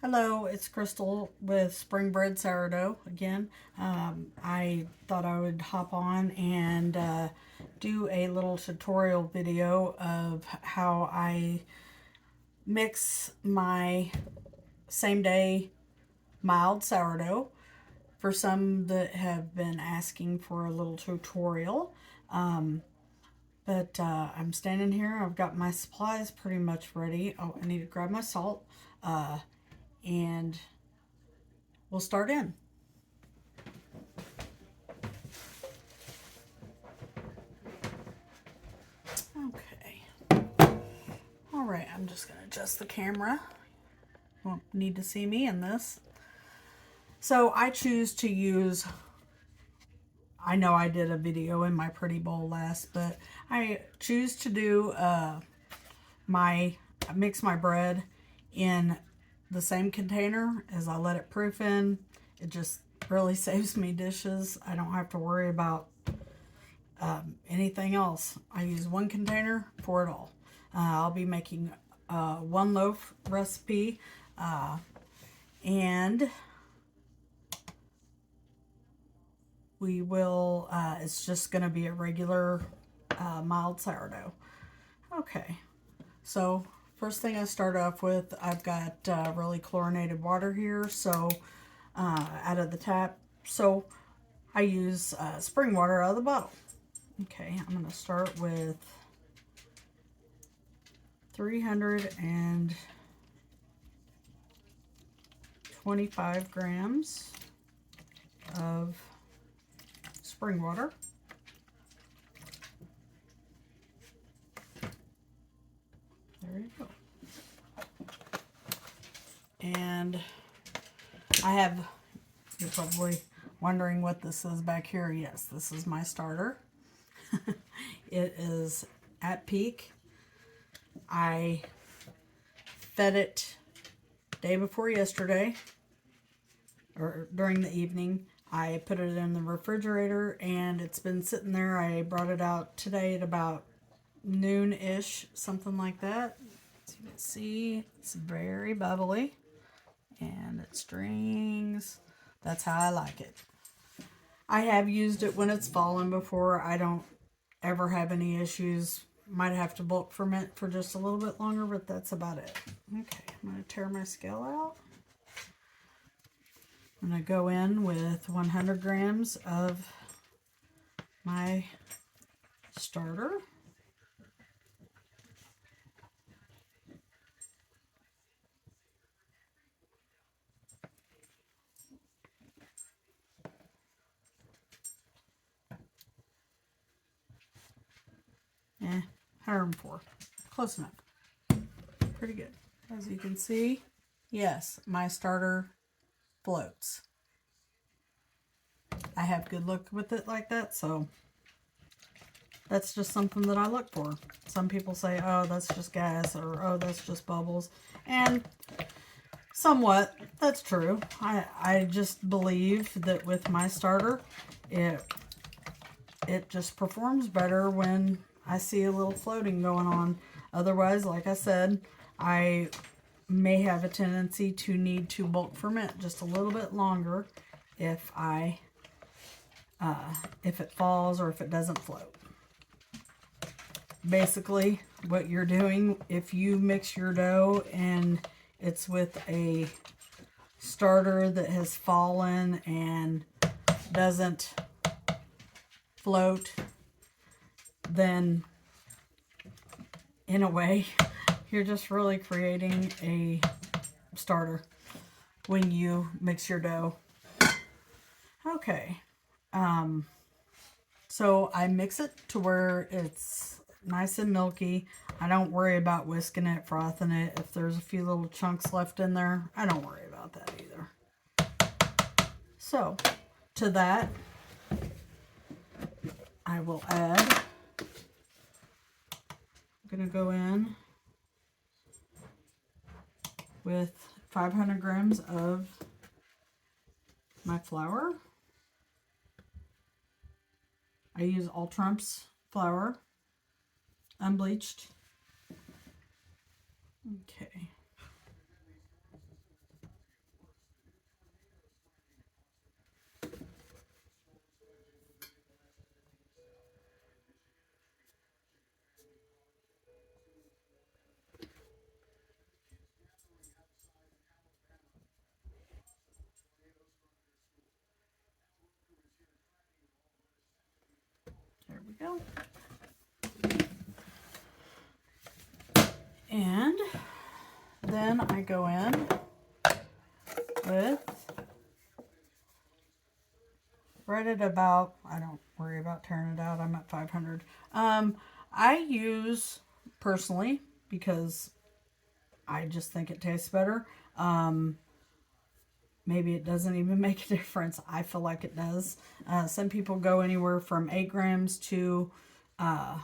Hello, it's Crystal with Spring Bread Sourdough again. I thought I would hop on and do a little tutorial video of how I mix my same day mild sourdough for some that have been asking for a little tutorial. But I'm standing here, I've got my supplies pretty much ready. Oh, I need to grab my salt and we'll start in. Okay. All right, I'm just going to adjust the camera. You won't need to see me in this. So I choose to use, I know I did a video in my pretty bowl last, but I choose to do mix my bread in the same container as I let it proof in. It just really saves me dishes. I don't have to worry about anything else. I use one container for it all. I'll be making one loaf recipe and we will, it's just going to be a regular mild sourdough. Okay, so first thing I start off with, I've got really chlorinated water here, so out of the tap. So I use spring water out of the bottle. Okay, I'm going to start with 325 grams of spring water. There you go. And you're probably wondering what this is back here. Yes, this is my starter. It is at peak. I fed it day before yesterday, or during the evening. I put it in the refrigerator and it's been sitting there. I brought it out today at about noon-ish, something like that. As you can see, it's very bubbly and it strings. That's how I like it. I have used it when it's fallen before. I don't ever have any issues. Might have to bulk ferment for just a little bit longer, but that's about it. Okay, I'm going to tear my scale out. I'm going to go in with 100 grams of my starter. Eh, 104. Close enough. Pretty good. As you can see, yes, my starter floats. I have good luck with it like that, so that's just something that I look for. Some people say, oh, that's just gas, or oh, that's just bubbles. And somewhat, that's true. I just believe that with my starter, it just performs better when I see a little floating going on. Otherwise, like I said, I may have a tendency to need to bulk ferment just a little bit longer if if it falls or if it doesn't float. Basically, what you're doing, if you mix your dough and it's with a starter that has fallen and doesn't float, then in a way, you're just really creating a starter when you mix your dough. Okay, so I mix it to where it's nice and milky. I don't worry about whisking it, frothing it. If there's a few little chunks left in there, I don't worry about that either. So, to that, I will add, I'm going to go in with 500 grams of my flour. I use All Trump's flour, unbleached. Okay. go. And then I go in with right at about, I don't worry about tearing it out, I'm at 500. I use, personally, because I just think it tastes better, maybe it doesn't even make a difference. I feel like it does. Some people go anywhere from 8 grams to 10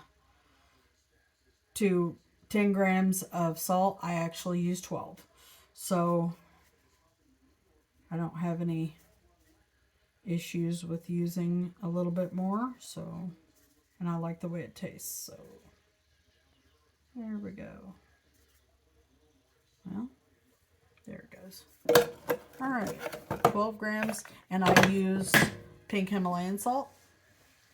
grams of salt. I actually use 12. So I don't have any issues with using a little bit more. So, and I like the way it tastes. So there we go. Well, there it goes. All right, 12 grams, and I use pink Himalayan salt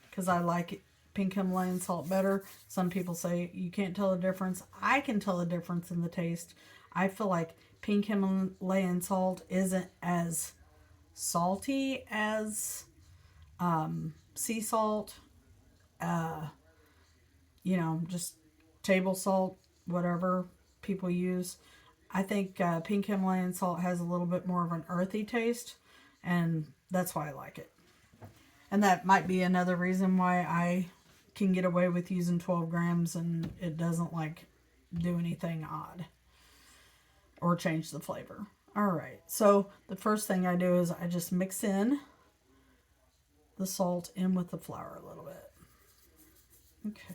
because I like it, pink Himalayan salt better. Some people say you can't tell the difference. I can tell the difference in the taste. I feel like pink Himalayan salt isn't as salty as sea salt, you know, just table salt, whatever people use. I think pink Himalayan salt has a little bit more of an earthy taste, and that's why I like it. And that might be another reason why I can get away with using 12 grams and it doesn't like do anything odd or change the flavor. All right, so the first thing I do is I just mix in the salt in with the flour a little bit. Okay.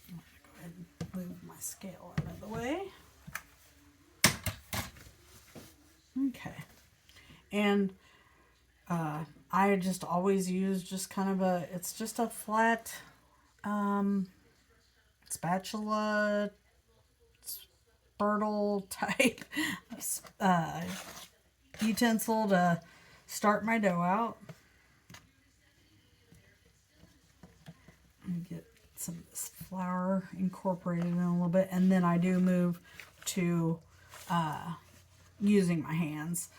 I'm going to go ahead and move my scale out of the way. Okay. And I just always use just kind of a, it's just a flat spatula, spurtle type utensil to start my dough out. And get some of this flour incorporated in a little bit, and then I do move to using my hands.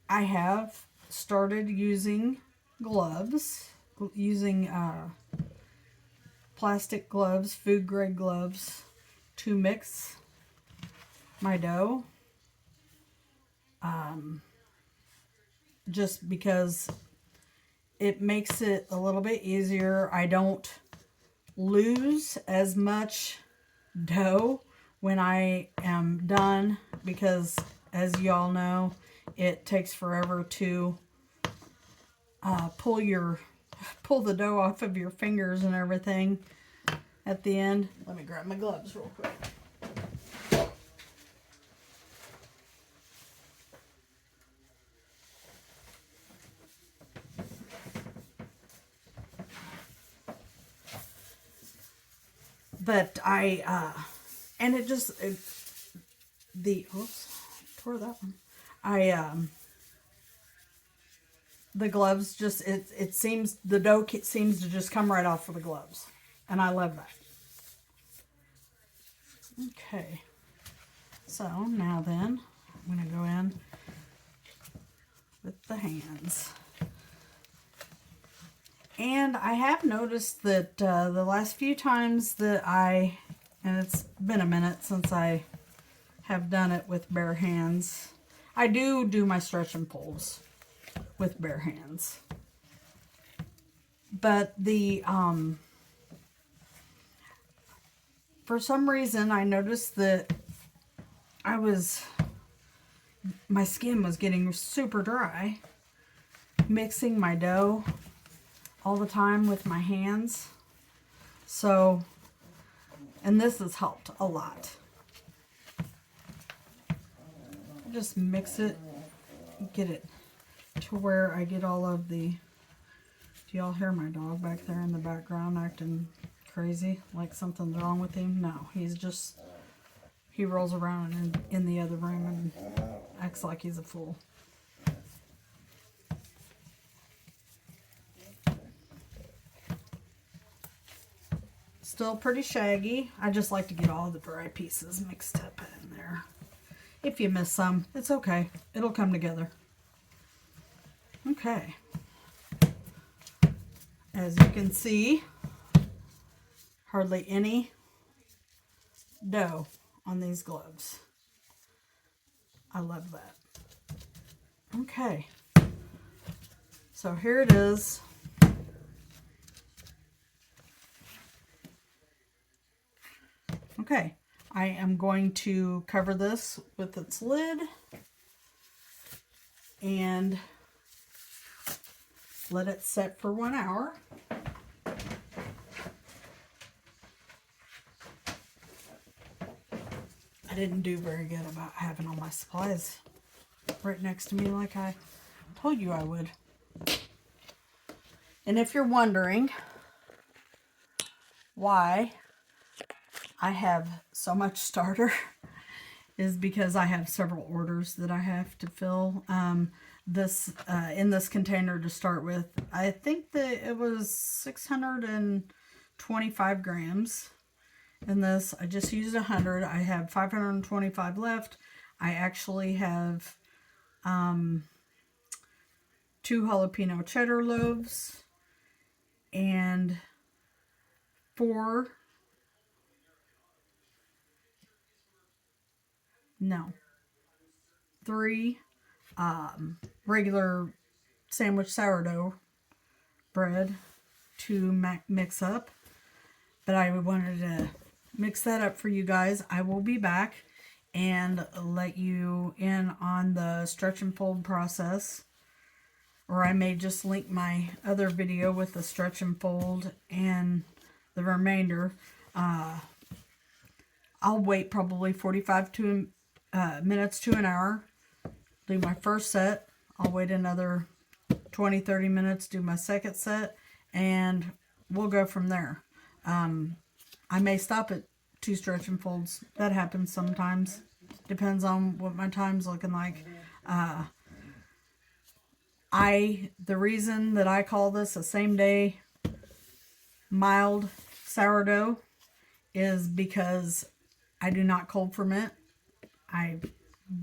I have started using gloves, using plastic gloves, food grade gloves, to mix my dough. Just because it makes it a little bit easier. I don't lose as much dough when I am done, because as y'all know, it takes forever to pull the dough off of your fingers and everything at the end. Let me grab my gloves real quick. But and it just, oops, tore that one. The gloves just, it seems, the dough seems to just come right off of the gloves. And I love that. Okay. So now then, I'm going to go in with the hands. And I have noticed that the last few times that and it's been a minute since I have done it with bare hands, I do my stretch and pulls with bare hands. But for some reason I noticed that my skin was getting super dry mixing my dough all the time with my hands. So, and this has helped a lot. Just mix it, get it to where I get all of the, do y'all hear my dog back there in the background acting crazy, like something's wrong with him? No, he rolls around in the other room and acts like he's a fool. Still pretty shaggy. I just like to get all the dry pieces mixed up in there. If you miss some, it's okay. It'll come together. Okay. As you can see, hardly any dough on these gloves. I love that. Okay, so here it is. Okay, I am going to cover this with its lid and let it set for 1 hour. I didn't do very good about having all my supplies right next to me like I told you I would. And if you're wondering why I have so much starter, is because I have several orders that I have to fill. In this container to start with, I think that it was 625 grams. In this, I just used 100. I have 525 left. I actually have 2 jalapeno cheddar loaves and 3 regular sandwich sourdough bread to mix up. But I wanted to mix that up for you guys. I will be back and let you in on the stretch and fold process. Or I may just link my other video with the stretch and fold and the remainder. I'll wait probably 45 minutes to an hour. Do my first set. I'll wait another 20-30 minutes, do my second set, and we'll go from there. I may stop at 2 stretch and folds. That happens sometimes. Depends on what my time's looking like. The reason that I call this a same day mild sourdough is because I do not cold ferment. I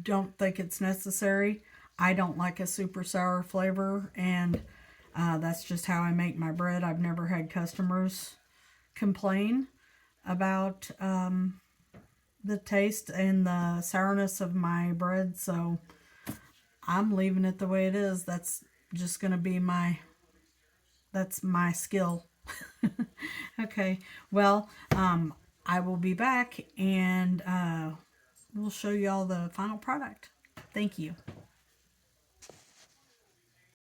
don't think it's necessary. I don't like a super sour flavor, and that's just how I make my bread. I've never had customers complain about the taste and the sourness of my bread, so I'm leaving it the way it is. That's just going to be that's my skill. Okay, well, I will be back and we'll show you all the final product. Thank you.